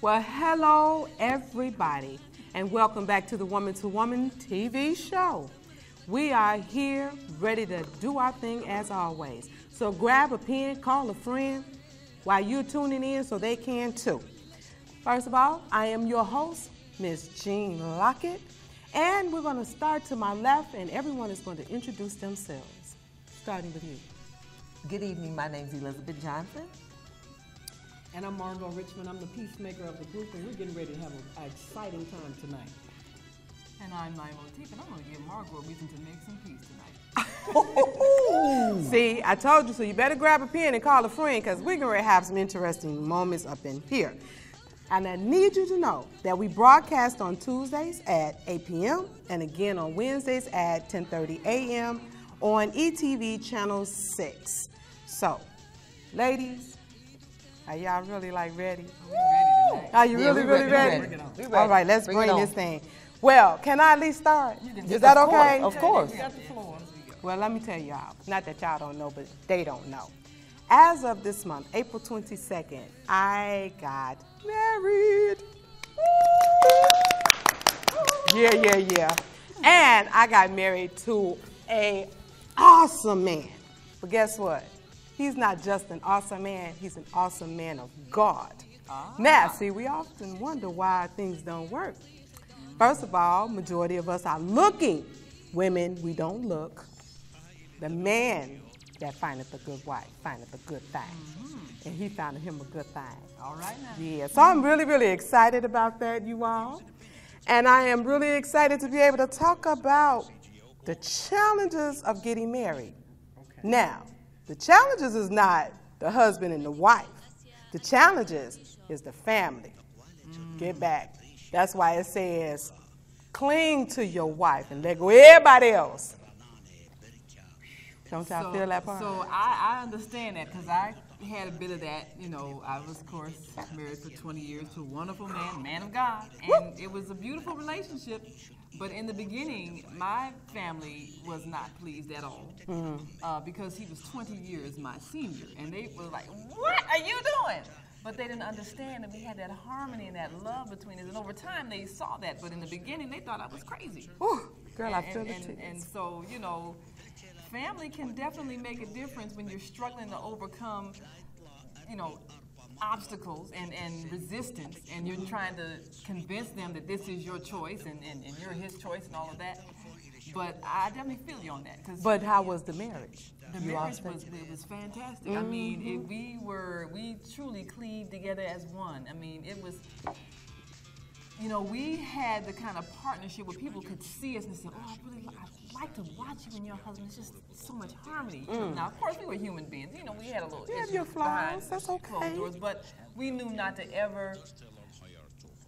Well, hello, everybody, and welcome back to the Woman to Woman TV show. We are here ready to do our thing as always. So grab a pen, call a friend while you're tuning in so they can too. First of all, I am your host, Miss Jean Lockett, and we're going to start to my left, and everyone is going to introduce themselves, starting with you. Good evening, my name is Elizabeth Johnson. And I'm Margot Richmond. I'm the peacemaker of the group, and we're getting ready to have an exciting time tonight. And I'm Naima Latif, and I'm going to give Margot a reason to make some peace tonight. See, I told you, so you better grab a pen and call a friend because we're going to have some interesting moments up in here. And I need you to know that we broadcast on Tuesdays at 8 p.m. and again on Wednesdays at 10:30 a.m. on ETV Channel 6. So, ladies, are y'all really ready? Are you really ready? All right, let's bring this thing. Well, can I at least start? Is that okay? Of course. Well, let me tell y'all, not that y'all don't know, but they don't know. As of this month, April 22nd, I got married. Yeah. And I got married to an awesome man. But guess what? He's not just an awesome man, he's an awesome man of God. Now, see, we often wonder why things don't work. First of all, majority of us are looking. Women, we don't look. The man that findeth a good wife findeth a good thing. And he found him a good thing. All right now. Yeah, so I'm really excited about that, you all. And I am really excited to be able to talk about the challenges of getting married. Okay. Now, the challenges is not the husband and the wife. The challenges is the family. Get back. That's why it says, cling to your wife and let go of everybody else. Don't y'all feel that part? So I understand that because I had a bit of that. You know, I was, of course, married for 20 years to a wonderful man of God. And it was a beautiful relationship. But in the beginning, my family was not pleased at all because he was 20 years my senior. And they were like, what are you doing? But they didn't understand that we had that harmony and that love between us. And over time, they saw that. But in the beginning, they thought I was crazy. Ooh, girl, I feel it. And so, you know, family can definitely make a difference when you're struggling to overcome, you know, obstacles and resistance, and you're trying to convince them that this is your choice and you're his choice and all of that. But I definitely feel you on that. But how was the marriage? The marriage was fantastic. I mean, we truly cleaved together as one. I mean, it was, you know, we had the kind of partnership where people could see us and say, oh, I'd like to watch you and your husband. It's just so much harmony. Now, of course, we were human beings. You know, we had a little issue your flaws. That's okay. Closed doors, but we knew not to ever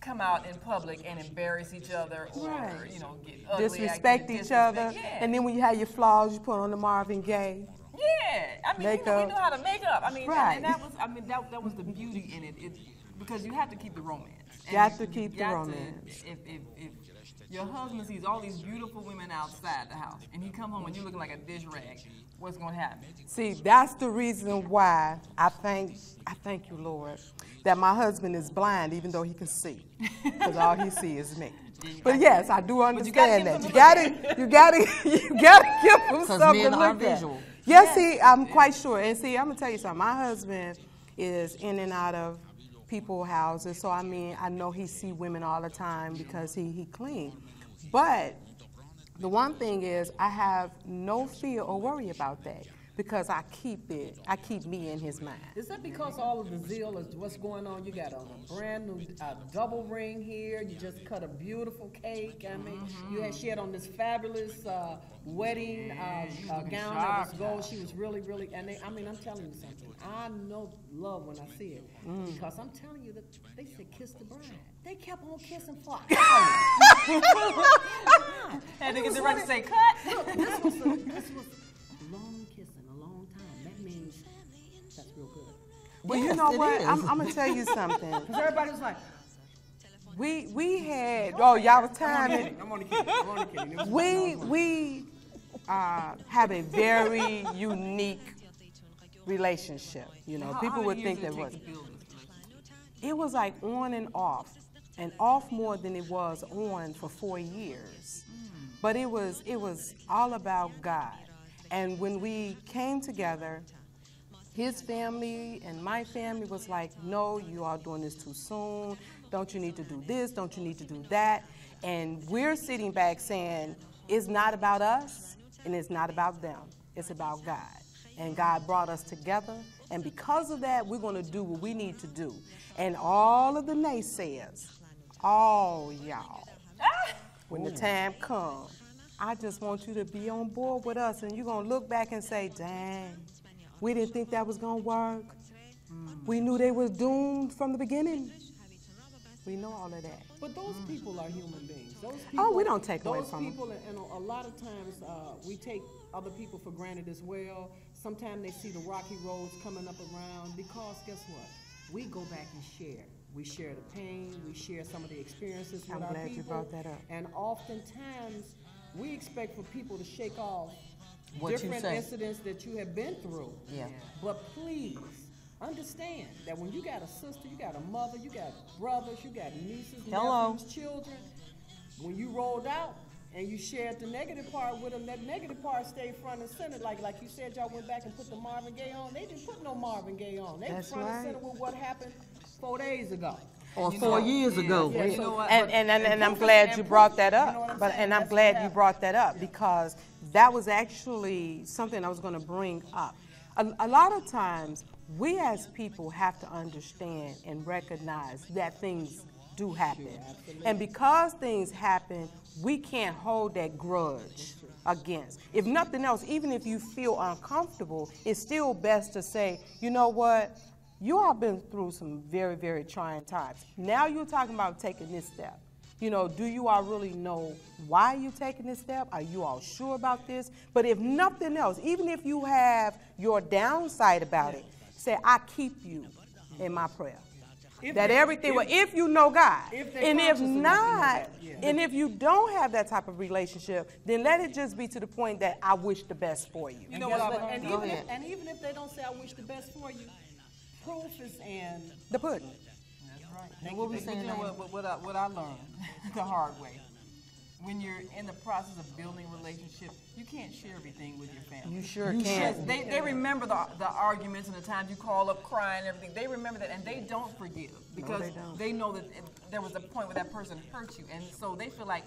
come out in public and embarrass each other or, you know, get ugly. Disrespect each other. Yeah. And then when you have your flaws, you put on the Marvin Gaye. Yeah. I mean, you know, we knew how to make up. I mean, and that was, that was the beauty in it. Because you have to keep the romance. You have to keep the romance. If your husband sees all these beautiful women outside the house and he come home and you're looking like a dish rag, what's going to happen? See, that's the reason why I thank you, Lord, that my husband is blind even though he can see. Because all he sees is me. But yes, I do understand that. You gotta give him something to look at. Yes, see, I'm quite sure. And see, I'm gonna tell you something. My husband is in and out of people's houses, so I mean, I know he see women all the time because he clean. But the one thing is, I have no fear or worry about that because I keep me in his mind. Is that because all of the zeal is what's going on? You got a brand new double ring here. You just cut a beautiful cake. I mean, she had on this fabulous wedding gown that was gold. She was really, and I mean, I'm telling you something. I know love when I see it because I'm telling you that they said kiss the bride. They kept on kissing for hours. Had to get the right to say cut. Look, this was long kissing, a long time. That means that's real good. Well, yes, you know what? I'm gonna tell you something. Because everybody was like, we had y'all was timing. I'm only kidding. We have a very unique relationship. You know, people would think that was. it was like on and off more than it was on for 4 years. But it was all about God. And when we came together, his family and my family was like, no, you are doing this too soon. Don't you need to do this? Don't you need to do that? And we're sitting back saying, it's not about us and it's not about them. It's about God. And God brought us together. And because of that, we're going to do what we need to do. And all of the naysayers, all y'all, when the time comes, I just want you to be on board with us. And you're going to look back and say, dang, we didn't think that was going to work. We knew they was doomed from the beginning. We know all of that. But those people are human beings. Those people, Oh, we don't take away from them. Those people, and a lot of times we take other people for granted as well. Sometimes they see the rocky roads coming up around because guess what? We go back and share. We share the pain. We share some of the experiences with our people. I'm glad you brought that up. And oftentimes we expect for people to shake off What different you say. incidents that you have been through. Yeah. But please understand that when you got a sister, you got a mother, you got brothers, you got nieces, Hello. nephews, children. When you rolled out and you shared the negative part with them, that negative part stayed front and center. Like you said, y'all went back and put the Marvin Gaye on. They didn't put no Marvin Gaye on. They That's front right. and center with what happened 4 days ago. Or 4 years ago. Yeah, You know what? And I'm glad you brought that You know what I'm up. saying? And I'm That's glad what you brought that up because that was actually something I was going to bring up. A lot of times, we as people have to understand and recognize that things do happen. And because things happen, we can't hold that grudge against. If nothing else, even if you feel uncomfortable, it's still best to say, you know what? You all been through some very, very trying times. Now you're talking about taking this step. You know, do you all really know why you're taking this step? Are you all sure about this? But if nothing else, even if you have your downside about it, say, I keep you in my prayer. That everything will, if you know God. And if not, and if you don't have that type of relationship, then let it just be to the point that I wish the best for you. You know what? And Go even, ahead. and even if they don't say I wish the best for you, proof is in. The pudding. And what we But saying you know now? what I learned the hard way. When you're in the process of building relationships, you can't share everything with your family. You sure can. They remember the arguments and the times you call up crying and everything. They remember that, and they don't forgive because they know that there was a point where that person hurt you, and so they feel like,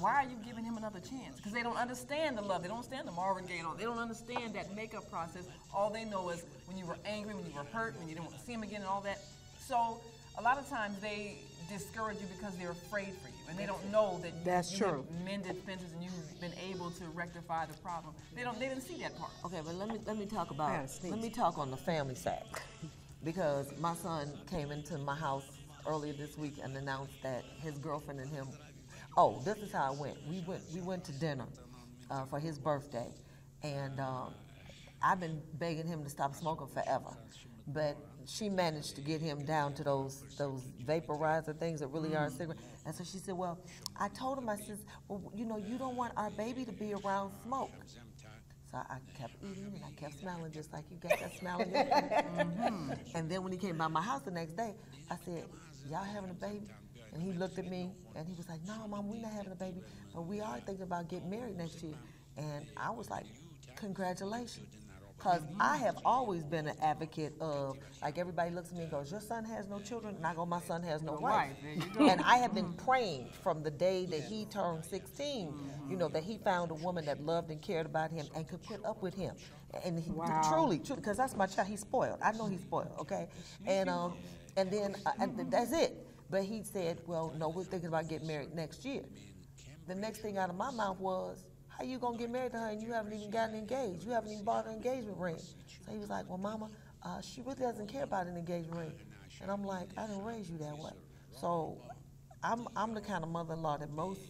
why are you giving him another chance? Because they don't understand the love. They don't understand the Marvin Gaye and all. They don't understand that makeup process. All they know is when you were angry, when you were hurt, when you didn't want to see him again and all that. So a lot of times they discourage you because they're afraid for you, and they don't know that you have mended fences and you've been able to rectify the problem. They didn't see that part. Okay, but let me talk about on the family side, because my son came into my house earlier this week and announced that his girlfriend and him. Oh, this is how it went. We went to dinner for his birthday, and I've been begging him to stop smoking forever, but she managed to get him down to those vaporizer things that really are a cigarette. And so she said, well, I told him, I said, well, you know, you don't want our baby to be around smoke. So I kept eating and I kept smiling just like you got that smile in your face. And then when he came by my house the next day, I said, y'all having a baby? And he looked at me and he was like, no, Mom, we're not having a baby, but we are thinking about getting married next year. And I was like, congratulations. Because I have always been an advocate of, like, everybody looks at me and goes, your son has no children? And I go, my son has no wife. There you go. And I have been praying from the day that he turned 16, you know, that he found a woman that loved and cared about him and could put up with him. And he truly, because that's my child. He's spoiled. I know he's spoiled, okay? And then that's it. But he said, well, no, we're thinking about getting married next year. The next thing out of my mouth was, how you gonna get married to her and you haven't even gotten engaged? You haven't even bought an engagement ring. So he was like, well, Mama, she really doesn't care about an engagement ring. And I'm like, I didn't raise you that way. So I'm the kind of mother-in-law that most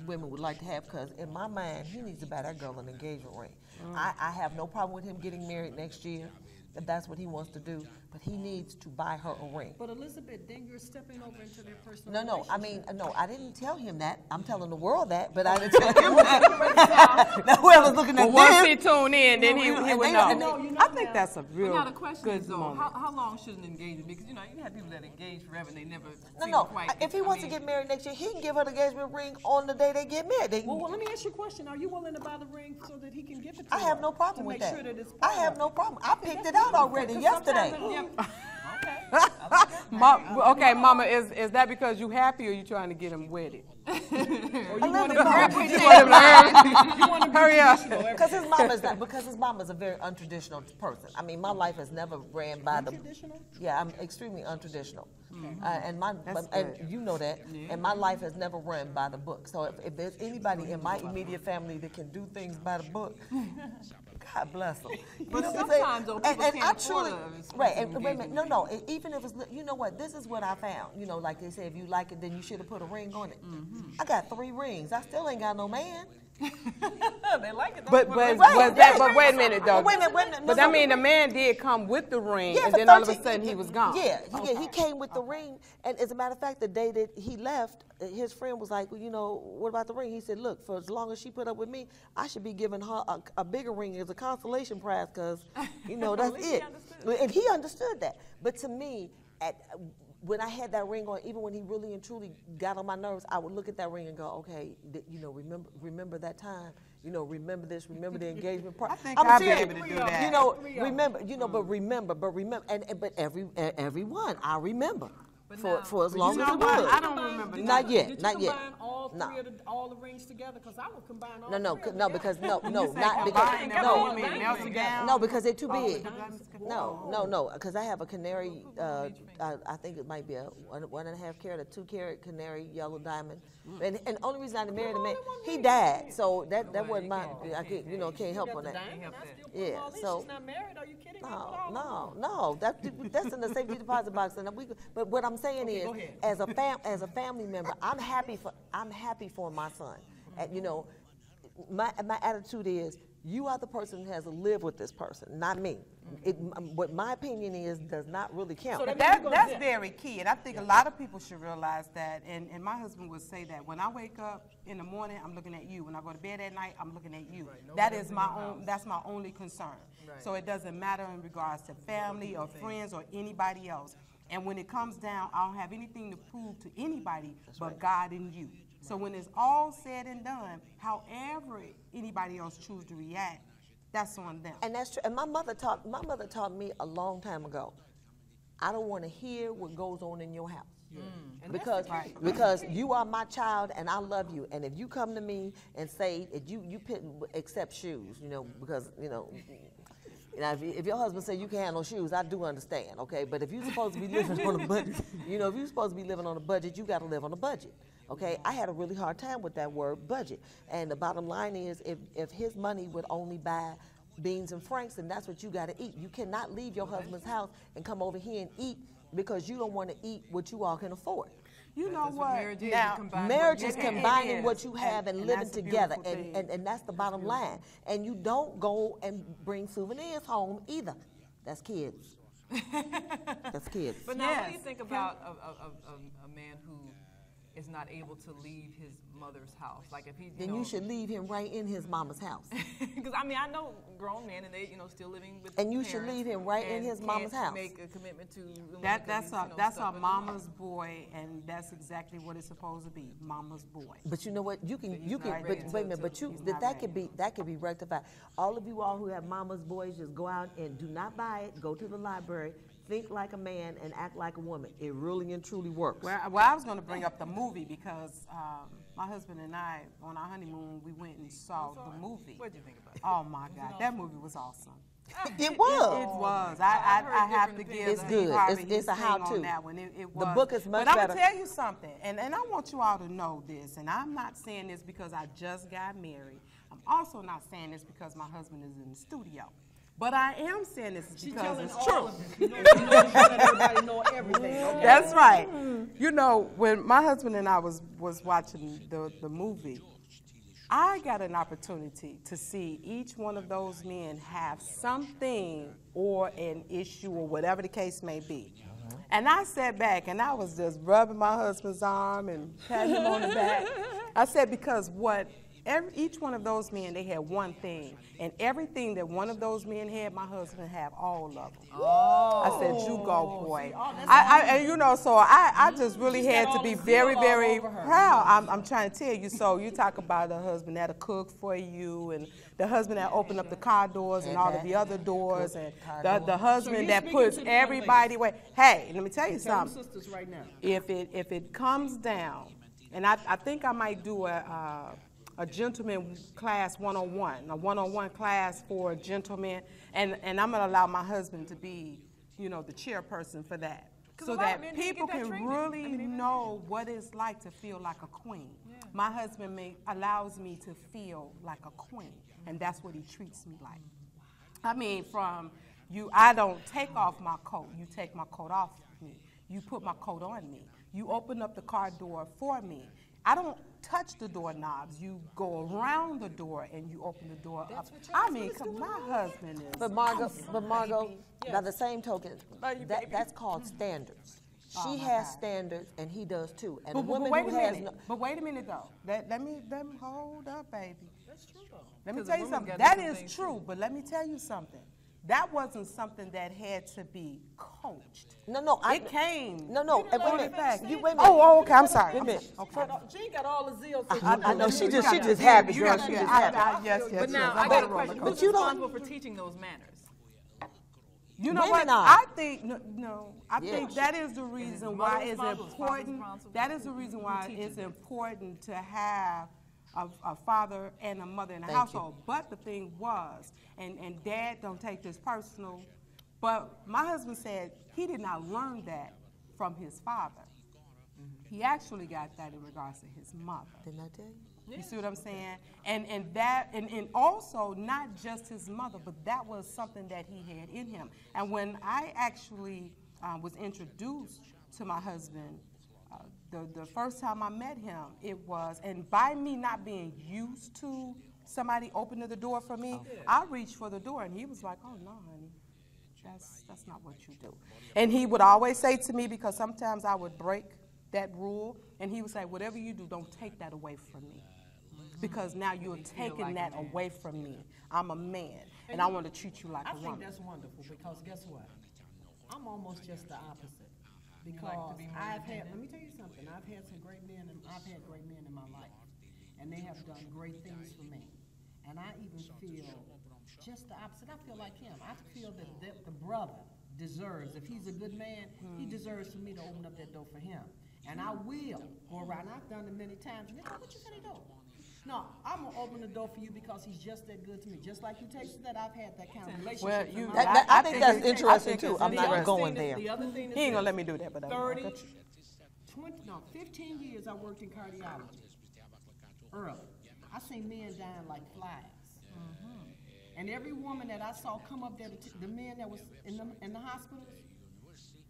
women would like to have, because in my mind, he needs to buy that girl an engagement ring. I have no problem with him getting married next year, if that's what he wants to do. but he needs to buy her a ring. But Elizabeth, then you're stepping over into their personal No, I relationship. mean, no, I didn't tell him that. I'm telling the world that, but I didn't tell him that. Now, whoever's looking at Once them, he tuned in, then he would know. No, you know I think now. that's a But real now the question good is though, moment. how long should an engagement? Because you have people that engage forever and they never seem no. quite. If he wants to get married next year, he can give her the engagement ring on the day they get married. Well, let me ask you a question. Are you willing to buy the ring so that he can give it to I her? have no problem to with make that. Sure that it's I have no problem. I picked it out already yesterday. Okay, Mama, is that because you happy or you trying to get him wedded? Or you want to Hurry up. Because his mama's a very untraditional person. I mean, my life has never ran by the. Untraditional? Yeah, I'm extremely untraditional, and That's and good. you know that. And my life has never run by the book. So if there's anybody in my immediate family that can do things by the book, God bless them. But sometimes though, people and can't I afford truly, a right? And expensive wait a minute, engagement no. Even if it's, you know what? This is what I found. You know, like they say, if you like it, then you should have put a ring on it. I got 3 rings. I still ain't got no man. They like it. But Right, but wait a minute though. Wait a minute. But I mean, the man did come with the ring, Yeah, and for then all of a 13 sudden he was gone. Yeah, he came with the ring, and as a matter of fact, the day that he left, his friend was like, well, you know, what about the ring? He said, look, for as long as she put up with me, I should be giving her a bigger ring as a consolation prize, because, you know, that's it. And he understood that. But to me, when I had that ring on, even when he really and truly got on my nerves, I would look at that ring and go, okay, you know, remember that time. You know, remember this, remember the engagement part. I think I'm I'll be serious. able to do that. You know, remember, you know, but remember, but everyone I remember for as long as it was. I don't remember. Not yet, Did you not yet. combine all No. three of all the rings together? Because I would combine all No, three of them no, together. because not Combine because them, no, you mean melt it down? no, because they're too big. diamonds. No, because I have a canary. I think it might be a 1.5 carat, a 2 carat canary yellow diamond. And the only reason I didn't marry the man, he died. So that wasn't my. I can't help on that. Diamond, I still put Yeah, them all in. so- She's not married. Are you kidding me? No. That's in the safety deposit box. And but what I'm saying is, go ahead. as a family member, I'm happy for my son. And you know, my attitude is, you are the person who has to live with this person, not me. What my opinion is does not really count. So That's very key, and I think a lot of people should realize that. And my husband would say that when I wake up in the morning, I'm looking at you. When I go to bed at night, I'm looking at you. That is my own. That's my only concern. So it doesn't matter in regards to family or friends or anybody else. And when it comes down, I don't have anything to prove to anybody but God and you. So when it's all said and done, however anybody else choose to react, that's on them. And that's true. And my mother taught me a long time ago, I don't want to hear what goes on in your house. Because you are my child and I love you. And if you come to me and say that you accept shoes, you know, because, you know, if your husband says you can't have no shoes, I do understand, okay? But if you're supposed to be living on a budget, you know, if you're supposed to be living on a budget, you got to live on a budget, okay? I had a really hard time with that word budget. And the bottom line is, if his money would only buy beans and franks, then that's what you got to eat. You cannot leave your husband's house and come over here and eat because you don't want to eat what you all can afford. You know what? Marriage is. Now, Marriage is It combining is. what you have and living that's a together, beautiful thing. and that's the bottom line. And you don't go and bring souvenirs home either. That's kids. That's kids. But now, what do you Yes. think about a man who is not able to leave his mother's house? Like if he, Then you should leave him right in his mama's house. Because I mean, I know grown men and they, still living with. And you parents should leave him right in and his mama's can't house. Make a commitment to. That's stuff a with mama's boy, and that's exactly what it's supposed to be, mama's boy. But you know what? You can, not but ready wait a minute. But he's not that could be rectified. All of you all who have mama's boys, just go out and do not buy it. Go to the library. Think like a man and act like a woman. It really and truly works. Well, I was going to bring up the movie because my husband and I, on our honeymoon, we went and saw the movie. What did you think about it? Oh my God, that movie was awesome. It was. It was. I have to give It's Steve good. Harvey It's his a thing how-to. on that one. It was. The book is much But I'm better. gonna tell you something, and I want you all to know this. And I'm not saying this because I just got married. I'm also not saying this because my husband is in the studio. But I am saying this because it's true. You let everybody know everything. Okay? That's right. You know, when my husband and I was watching the movie, I got an opportunity to see each one of those men have something or an issue or whatever the case may be. And I sat back and I was just rubbing my husband's arm and patting him on the back. I said, because each one of those men, they had one thing. And everything that one of those men had, my husband had all of them. Oh. I said, you go, boy. So I just really had to be very, very proud. I'm trying to tell you. So you talk about a husband that'll cook for you, and the husband that opened up the car doors and all of the other doors, and the husband that puts everybody away. Hey, let me tell you something. Sisters right now. If it comes down, and I think I might do a gentleman class 101, a one-on-one class for gentlemen, and I'm going to allow my husband to be, the chairperson for that, so that people can really know what it's like to feel like a queen. Yeah. My husband allows me to feel like a queen, and that's what he treats me like. I mean, I don't take off my coat. You take my coat off me. You put my coat on me. You open up the car door for me. I don't touch the doorknobs. You go around the door and you open the door up. I mean, my husband is. But Margot, by the same token, that's called standards. She has standards, and he does too. And but wait a minute. But wait a minute though. Let me hold up, baby. That's true though. Let me tell you something. That is true. But let me tell you something. That wasn't something that had to be coached. No, it came. No. Wait a minute. Oh, okay. I'm sorry. Wait a minute. Okay. She ain't got all the zeal. I know. She just happy, girl. She just happy. Yes. But now I got a question. Who's responsible for teaching those manners? You know what? I think I think that is the reason why it's important. That is the reason why it's important to have a father and a mother in the household. But the thing was, and Dad, don't take this personal, but my husband said he did not learn that from his father. He actually got that in regards to his mother. Didn't I tell you? Yeah. You see what I'm saying? And also not just his mother, but that was something that he had in him. And when I actually was introduced to my husband, the first time I met him, it was, and by me not being used to somebody opening the door for me, I reached for the door, and he was like, "Oh no, honey, that's not what you do." And he would always say to me, because sometimes I would break that rule, and he would say, "Whatever you do, don't take that away from me, because now you're taking that away from me. I'm a man, and I want to treat you like a woman." I think that's wonderful, because guess what? I'm almost just the opposite. Because let me tell you something, I've had great men in my life, and they have done great things for me. And I even feel just the opposite. I feel like him. I feel that the brother deserves, if he's a good man, he deserves for me to open up that door for him. And I will go around. I've done it many times. What you finna do? No, I'm going to open the door for you because he's just that good to me. Just like you tasted that, I've had that kind of relationship. Well, I think that's interesting, too. I'm not going there. The other thing is he ain't going to let me do that, but 15 years I worked in cardiology. Early. I seen men dying like flies. And every woman that I saw come up there, the men that was in the hospitals,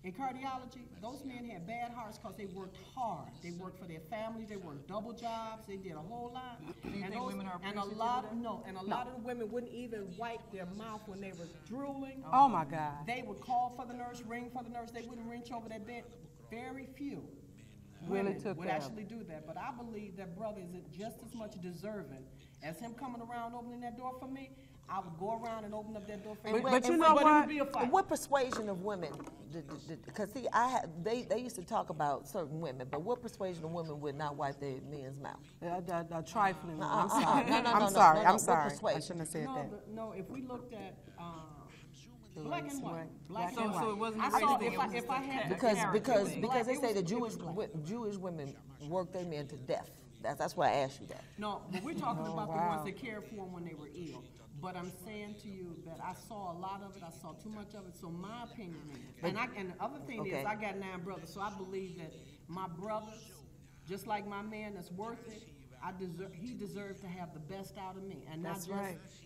in cardiology, those men had bad hearts because they worked hard. They worked for their families. They worked double jobs. They did a whole lot. And a lot of the women wouldn't even wipe their mouth when they were drooling. Oh my God! They would call for the nurse, ring for the nurse. They wouldn't reach over that bed. Very few women would actually do that. But I believe that brother is just as much deserving as him coming around opening that door for me. I would go around and open up that door for him. But you know what? What persuasion of women? Because see, they used to talk about certain women, but what persuasion of women would not wipe their men's mouth? Trifling. I'm sorry. I'm sorry. I shouldn't have said that. No, if we looked at black and white, So it wasn't if I had because they say that Jewish women work their men to death. That's why I asked you that. No, but we're talking about the ones that cared for them when they were ill. But I'm saying to you that I saw a lot of it. I saw too much of it. So my opinion is, and the other thing is, I got 9 brothers, so I believe that my brothers, just like my man that's worth it, he deserves to have the best out of me, and not just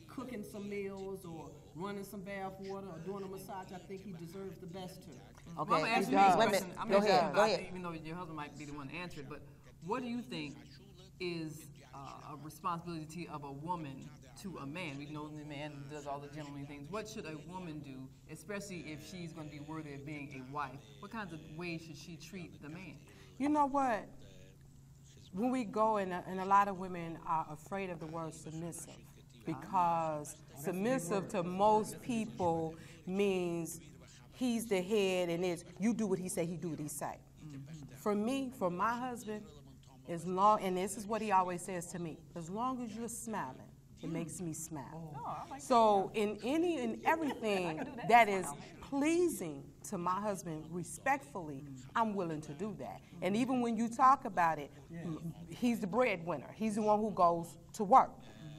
cooking some meals or running some bath water or doing a massage. I think he deserves the best too. Okay, well, I'm asking you a question. Go ahead. Even though your husband might be the one to answer it, but what do you think is a responsibility of a woman to a man. We know the man does all the gentlemanly things. What should a woman do, especially if she's going to be worthy of being a wife? What kinds of ways should she treat the man? You know what? When we go, and a lot of women are afraid of the word submissive, because submissive to most people means he's the head and it's you do what he say, he do what he say. For me, for my husband, as long, and this is what he always says to me, as long as you're smiling, it makes me smile. So in any and everything that is pleasing to my husband respectfully, I'm willing to do that. And even when you talk about it, he's the breadwinner. He's the one who goes to work.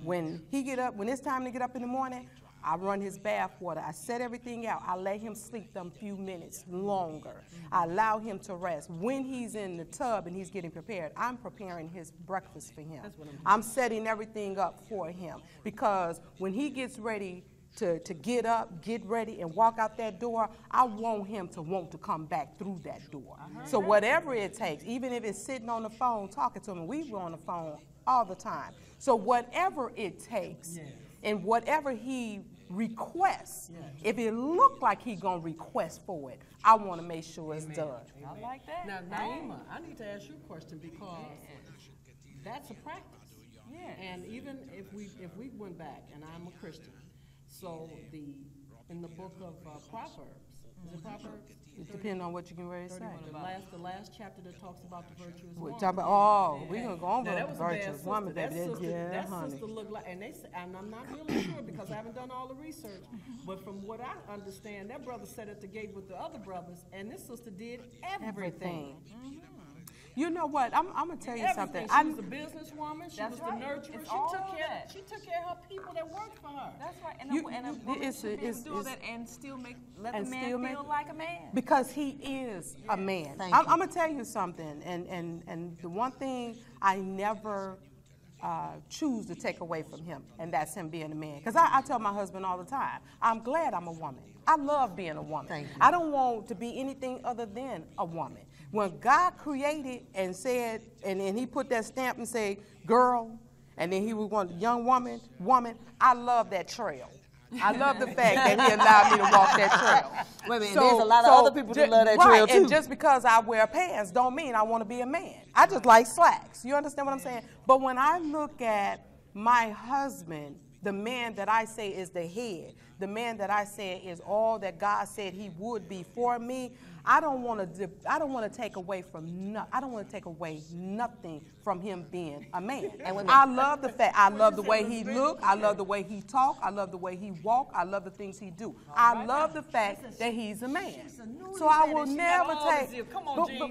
When it's time to get up in the morning, I run his bath water. I set everything out. I let him sleep them few minutes longer. I allow him to rest. When he's in the tub and he's getting prepared, I'm preparing his breakfast for him. I'm setting everything up for him, because when he gets ready to get up, get ready, and walk out that door, I want him to want to come back through that door. So whatever it takes, even if it's sitting on the phone talking to him, we were on the phone all the time. So whatever it takes, and whatever he requests, if it look like he gonna request for it, I want to make sure it's done. I like that. Now, Naima, I need to ask you a question, because that's a practice. And even if we went back, and I'm a Christian, so in the book of Proverbs, is it Proverbs? It depends on what you can really say. The last chapter that talks about the virtuous woman. We're gonna go over the virtuous woman, baby. That Honey. sister looked like, and I'm not really sure because I haven't done all the research, but from what I understand, that brother sat at the gate with the other brothers, and this sister did everything. You know what? I'm gonna tell you something. She was a businesswoman. She was the nurturer. It's She took care of her people that worked for her. That's right. And a woman should be able to do that and still let the man feel like a man. Because he is a man. I'm gonna tell you something, and the one thing I never choose to take away from him, and that's him being a man. Because I tell my husband all the time, I'm glad I'm a woman. I love being a woman. I don't want to be anything other than a woman. When God created and said, and he put that stamp and said, girl, and then he was going, young woman, I love that trail. I love the fact that he allowed me to walk that trail. Wait a minute, there's a lot of other people that love that trail too. And just because I wear pants don't mean I want to be a man. I just like slacks. You understand what I'm saying? But when I look at my husband, the man that I say is the head, the man that I say is all that God said he would be for me, I don't want to take away nothing from him being a man. And I love the fact, I love the way he look, I love the way he talk, I love the way he walk, I love the things he do. I love the fact that he's a man. So I will never take.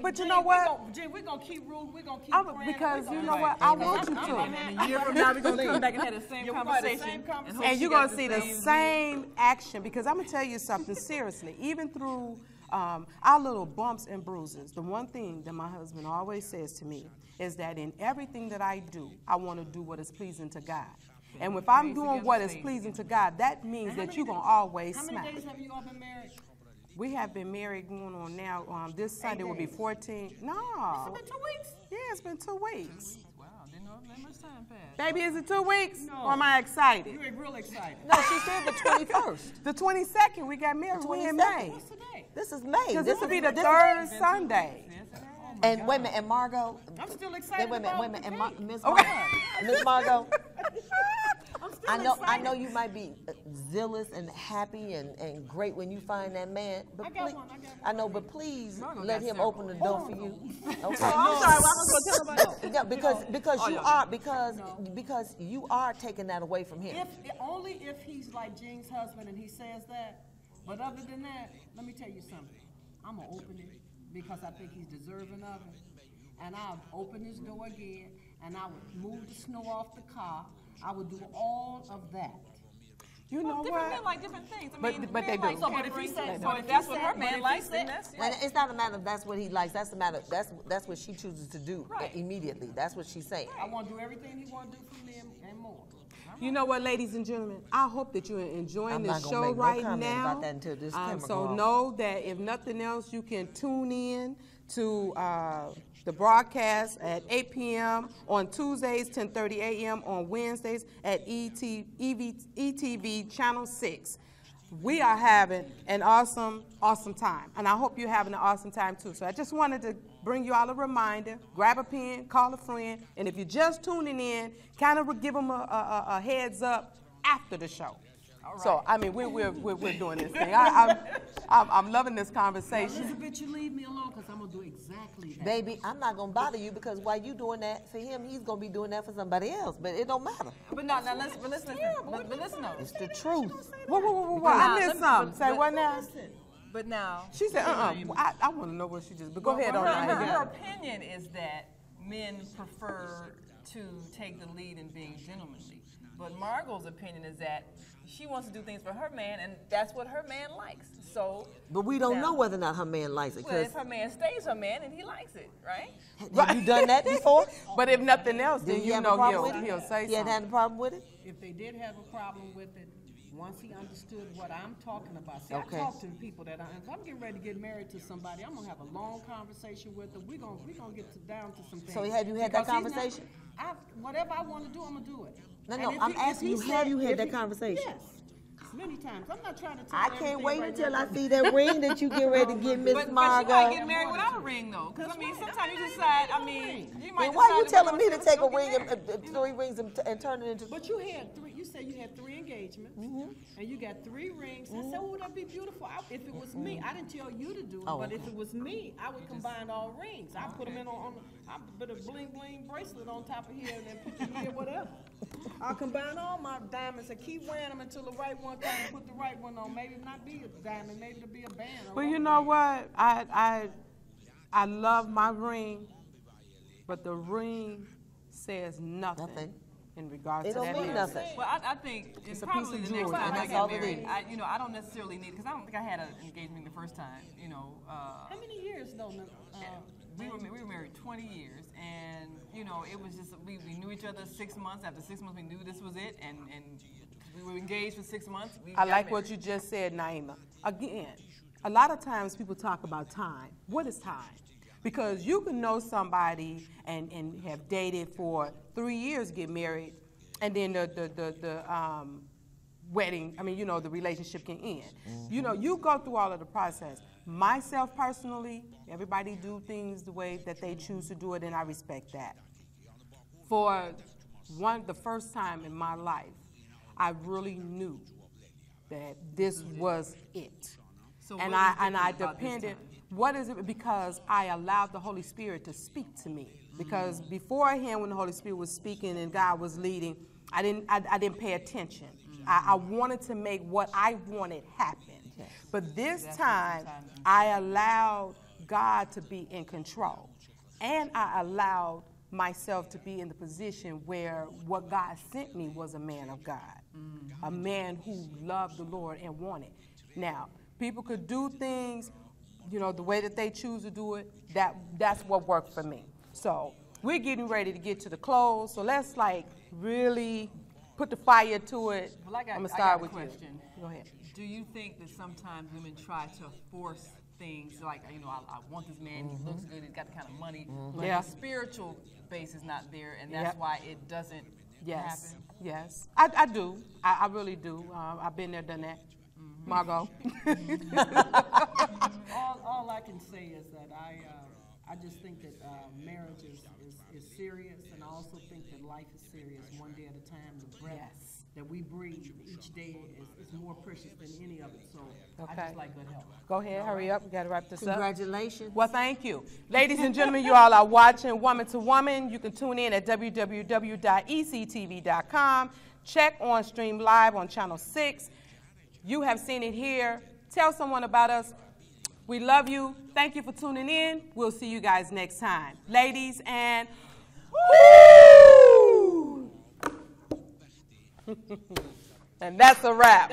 But you know what? Gene, we're gonna keep rules. We're gonna keep praying. Because you know what? I want you to. And a year from now, we're gonna come back and have the same conversation. And you're gonna see the same action. Because I'm gonna tell you something seriously. Even through our little bumps and bruises, the one thing that my husband always says to me is that in everything that I do, I want to do what is pleasing to God. And if I'm doing what is pleasing to God, that means that you're going to always smile. How many days have you all been married? We have been married going on now. This Sunday will be 14. No. It's been 2 weeks? Yeah, it's been 2 weeks. Wow, didn't know that much time passed. Baby, is it 2 weeks? No. Or am I excited? You ain't real excited. No, she said the 21st. The 22nd, we got married. We in May. What's today? This is May. Because this will be the third Sunday. And wait a minute, and Margot. I'm still excited. Wait a minute, and Miss Okay. Margot. Miss Margot. I'm still excited. I know you might be zealous and happy and great when you find that man. But I got please, one. I know, but please let him open the door for you. Okay. I'm sorry. I was going to tell about Yeah, because you are taking that away from him. Only if he's like Jean's husband and he says that. But other than that, let me tell you something. I'm going to open it because I think he's deserving of it. And I'll open his door again, and I would move the snow off the car. I would do all of that. You know Different what? men like different things. I But mean, they men do. like So, but if he said, so if that's what her man likes, then that's And it's not a matter of that's what he likes. That's a matter. That's what she chooses to do immediately. That's what she's saying. I want to do everything he want to do for me and more. You know what, ladies and gentlemen? I hope that you're enjoying I'm this not gonna show make no right comment now. about that until this camera So go off. know that if nothing else, you can tune in to the broadcast at 8 p.m. on Tuesdays, 10:30 a.m. on Wednesdays at ETV Channel 6. We are having an awesome time, and I hope you're having an awesome time too. So I just wanted to bring you all a reminder, grab a pen, call a friend, and if you're just tuning in, kind of give them a heads up after the show. Right. So, I mean, we're doing this thing. I'm loving this conversation. Elizabeth, you leave me alone because I'm going to do exactly that. Baby, I'm not going to bother you because while you doing that for him, he's going to be doing that for somebody else. But it don't matter. But no, now listen. It's the truth. Whoa. I missed something. Say what now? But now. She said, I want to know what she just, but go ahead on that. Her opinion is that men prefer to take the lead in being gentlemanly. But Margot's opinion is that she wants to do things for her man, and that's what her man likes. So, but we don't know whether or not her man likes it. Well, if her man stays her man, and he likes it, right? Have you done that before? But if nothing else, then you know he'll say something. You hadn't had a problem with it? If they did have a problem with it, once he understood what I'm talking about. See, okay. I talk to the people that if I'm getting ready to get married to somebody, I'm gonna have a long conversation with them. We're gonna get down to some things. So have you had that conversation? Whatever I want to do, I'm gonna do it. No, I'm asking you, have you had that conversation? Yes. Many times. I'm not trying to tell I can't wait until I see that ring that you get ready to get Miss Margot. But you might get married without a ring, though. Because, I mean, sometimes you decide, you might why are you telling me to take a ring, 3 rings, and turn it into... But you had 3, you said you had 3 engagements, and you got 3 rings. I said, well, would that be beautiful? If it was me, I didn't tell you to do it, but if it was me, I would combine all rings. I put them in I put a bling bling bracelet on top of here and then put the here, whatever. I'll combine all my diamonds and keep wearing them until the right one comes and put the right one on. Maybe not be a diamond, maybe it'll be a band. Well, you know what? I love my ring, but the ring says nothing. In regards to that. It don't mean nothing. Well, I think it's probably the next time I get married. I don't necessarily need it because I don't think I had an engagement the first time. How many years though? We were married 20 years, and it was just we knew each other 6 months. After 6 months, we knew this was it, and we were engaged for 6 months. I like what you just said, Naima. Again, a lot of times people talk about time. What is time? Because you can know somebody and have dated for 3 years, get married, and then the wedding, the relationship can end. You go through all of the process. Myself personally, everybody do things the way that they choose to do it, and I respect that. For the first time in my life, I really knew that this was it. So and I depended. What is it? Because I allowed the Holy Spirit to speak to me. Because beforehand, when the Holy Spirit was speaking and God was leading, I didn't pay attention. I wanted to make what I wanted happen. Yes. But this time, I allowed God to be in control. And I allowed myself to be in the position where what God sent me was a man of God. A man who loved the Lord and wanted. Now, people could do things, the way that they choose to do it. That's what worked for me. So we're getting ready to get to the close. So let's really put the fire to it. Well, I'm gonna start with question. You. Go ahead. Do you think that sometimes women try to force things like, I want this man, he looks good, he's got the kind of money, but the spiritual base is not there, and that's why it doesn't happen? Yes, I do. I really do. I've been there, done that. Margot. all I can say is that I just think that marriage is serious, and I also think that life is serious, one day at a time. The breath that we breathe each day is more precious than any of it. So I just like good health. Go ahead, hurry up. We got to wrap this up. Congratulations. Well, thank you. Ladies and gentlemen, you all are watching Woman to Woman. You can tune in at www.ectv.com. Check on Stream Live on Channel 6. You have seen it here. Tell someone about us. We love you. Thank you for tuning in. We'll see you guys next time. Ladies and woo! And that's a wrap.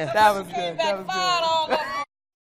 That was good. That was good.